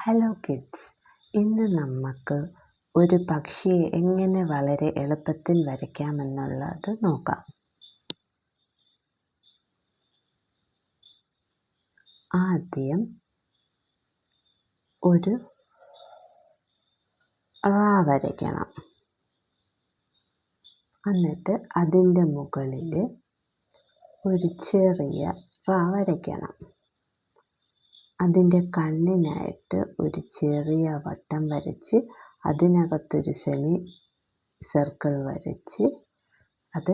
Hello kids, ഇന്ന് നമുക്ക് ഒരു പക്ഷിയെ എങ്ങനെ വളരെ എളുപ്പത്തിൽ വരയ്ക്കാമെന്നുള്ളത് നോക്കാം. ആദ്യം ഒരു വരയ്ക്കണം. എന്നിട്ട് അതിൻ്റെ മുകളിൽ ഒരു ചെറിയ വരയ്ക്കണം. അതിൻ്റെ കണ്ണിനായിട്ട് ഒരു ചെറിയ വട്ടം വരച്ച് അതിനകത്തൊരു സെമി സർക്കിൾ വരച്ച് അത്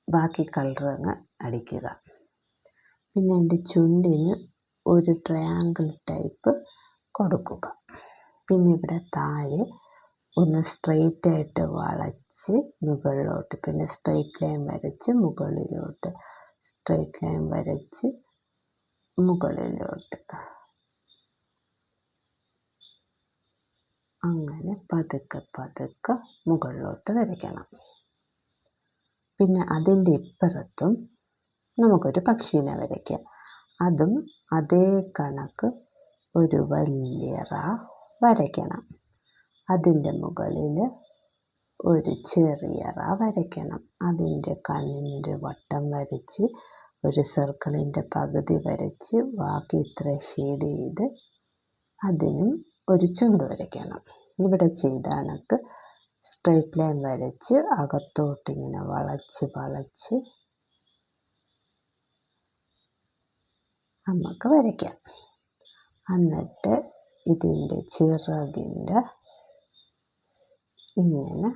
ബാക്കി കളറങ്ങ് അടിക്കുക. പിന്നെ അതിൻ്റെ ചുണ്ടിന് ഒരു ട്രയാങ്കിൾ ടൈപ്പ് കൊടുക്കുക. പിന്നെ ഇവിടെ താഴെ ഒന്ന് സ്ട്രെയിറ്റ് ആയിട്ട് വളച്ച് മുകളിലോട്ട്, പിന്നെ സ്ട്രെയിറ്റ് ലൈൻ വരച്ച് മുകളിലോട്ട്, സ്ട്രെയിറ്റ് ലൈൻ വരച്ച് മുകളിലോട്ട്, അങ്ങനെ പതുക്കെ പതുക്കെ മുകളിലോട്ട് വരയ്ക്കണം. പിന്നെ അതിൻ്റെ ഇപ്പുറത്തും നമുക്കൊരു പക്ഷീനെ വരയ്ക്കാം. അതും അതേ കണക്ക് ഒരു വലിയ വരയ്ക്കണം. അതിൻ്റെ മുകളിൽ ഒരു ചെറിയ വരയ്ക്കണം. അതിൻ്റെ കണ്ണിനൊരു വട്ടം വരച്ച് ഒരു സർക്കിളിൻ്റെ പകുതി വരച്ച് ബാക്കി ഇത്ര ഷെയ്ഡ് ചെയ്ത് അതിനും ഒരു ചുണ്ട് വരയ്ക്കണം. ഇവിടെ ചെയ്ത കണക്ക് സ്ട്രെയിറ്റ് ലൈൻ വരച്ച് അകത്തോട്ടിങ്ങനെ വളച്ച് വളച്ച് നമുക്ക് വരയ്ക്കാം. എന്നിട്ട് ഇതിൻ്റെ ചിറകിൻ്റെ ഇങ്ങനെ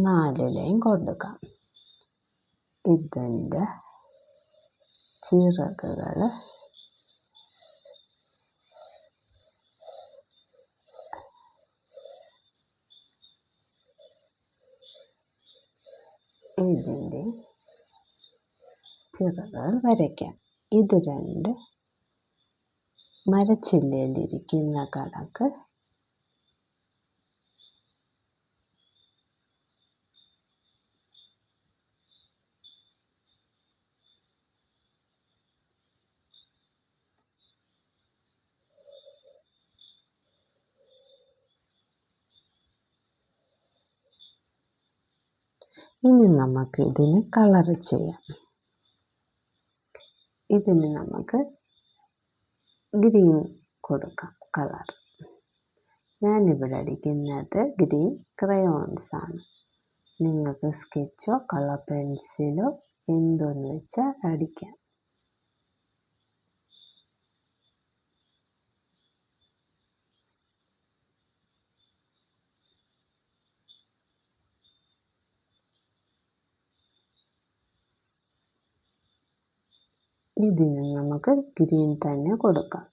4 ലൈൻ കൊടുക്കാം. ഇതിൻ്റെ ചിറകുകൾ ഇതിൻ്റെ ചിറകുകൾ വരയ്ക്കാം. ഇത് രണ്ട് മരച്ചില്ലയിലിരിക്കുന്ന കണക്ക് ഇനി നമുക്ക് ഇതിന് കളർ ചെയ്യാം. ഇതിന് നമുക്ക് ഗ്രീൻ കൊടുക്കാം കളർ. ഞാനിവിടെ അടിക്കുന്നത് ഗ്രീൻ ക്രയോൺസ് ആണ്. നിങ്ങൾക്ക് സ്കെച്ചോ കളർ പെൻസിലോ എന്തോന്ന് വെച്ചാൽ അടിക്കാം. ഇതിന് നമുക്ക് ഗ്രീൻ തന്നെ കൊടുക്കാം.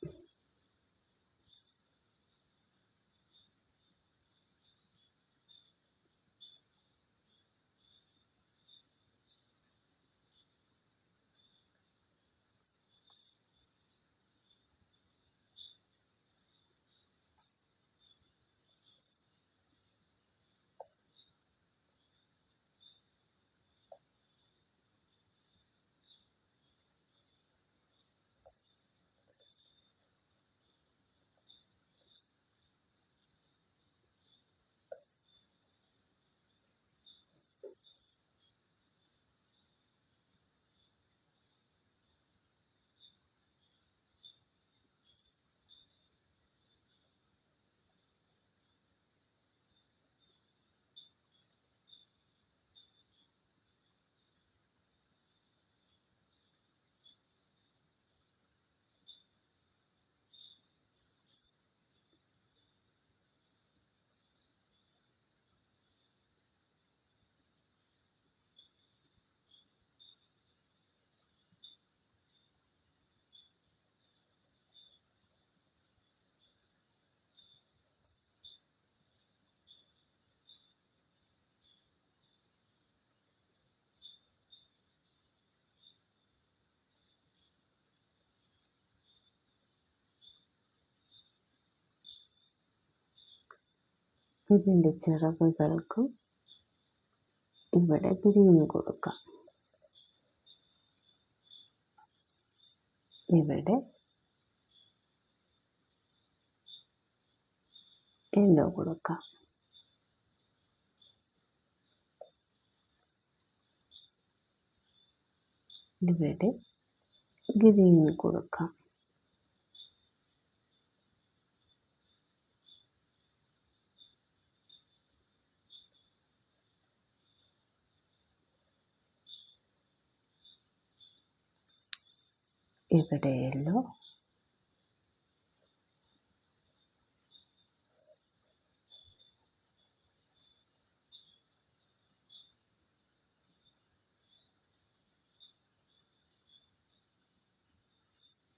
ഇതിൻ്റെ ചിറകുകൾക്കും ഇവിടെ ഗ്രീൻ കൊടുക്കാം. ഇവിടെ യെല്ലോ കൊടുക്കാം. ഇവിടെ ഗ്രീൻ കൊടുക്കാം. ഇവിടെ യെല്ലോ,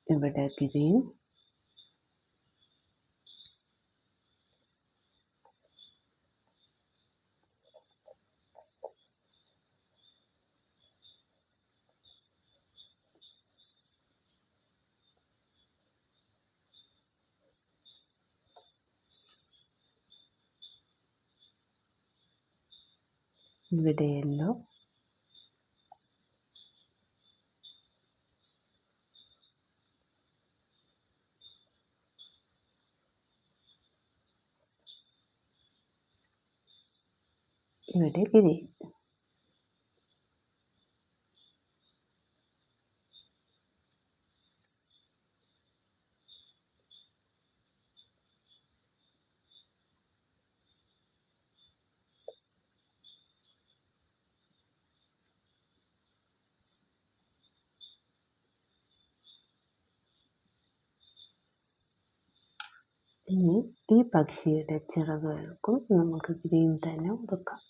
ഇവിടെ ഗ്രീൻ, ഇവിടെ യെല്ലോ, ഇവിടെ ഗ്രീൻ. ഇനി ഈ പക്ഷിയുടെ ചിറകുകൾക്കും നമുക്ക് ഗ്രീൻ തന്നെ കൊടുക്കാം.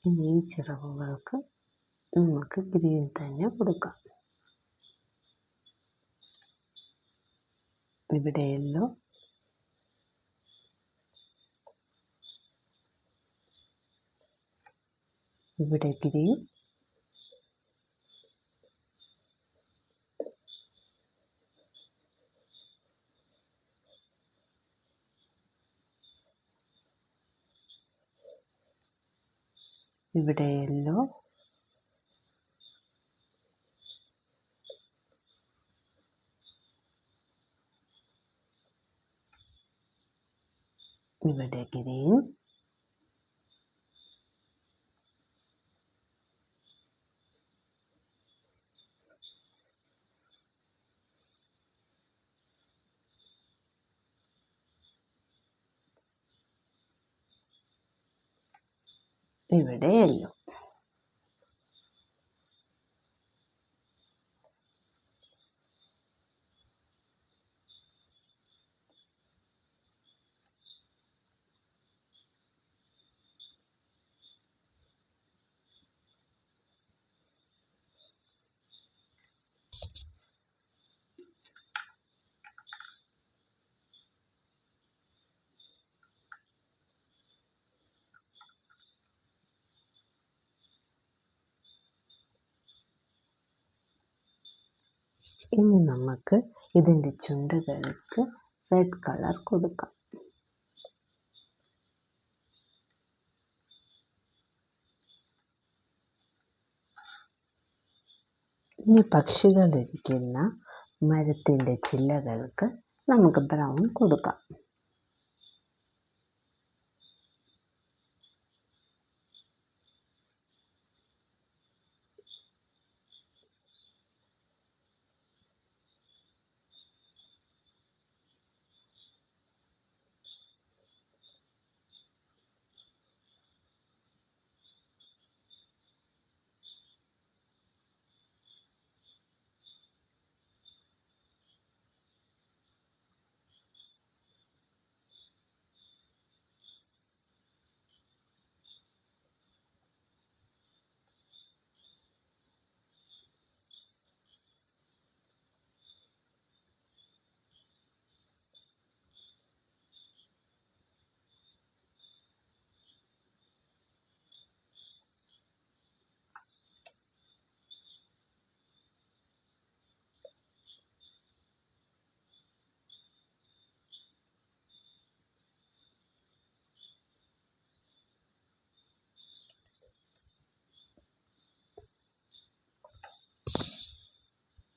ഇനി ഈ ചിറകുകൾക്ക് നമുക്ക് ഗ്രീൻ തന്നെ കൊടുക്കാം. ഇവിടെ യെല്ലോ, ഇവിടെ ഗ്രീൻ, ഇവിടെ യെല്ലോ, ഇവിടെ ഗ്രീൻ, ഇവിടെ യെല്ലോ. ഇനി നമുക്ക് ഇതിൻ്റെ ചുണ്ടുകൾക്ക് റെഡ് കളർ കൊടുക്കാം. ഇനി പക്ഷികളിരിക്കുന്ന മരത്തിൻ്റെ ചില്ലകൾക്ക് നമുക്ക് ബ്രൗൺ കൊടുക്കാം.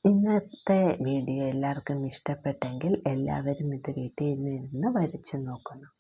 ഇന്നത്തെ വീഡിയോ എല്ലാവർക്കും ഇഷ്ടപ്പെട്ടെങ്കിൽ എല്ലാവരും ഇത് വീട്ടിൽ ഇരുന്ന് വരച്ചു നോക്കണം.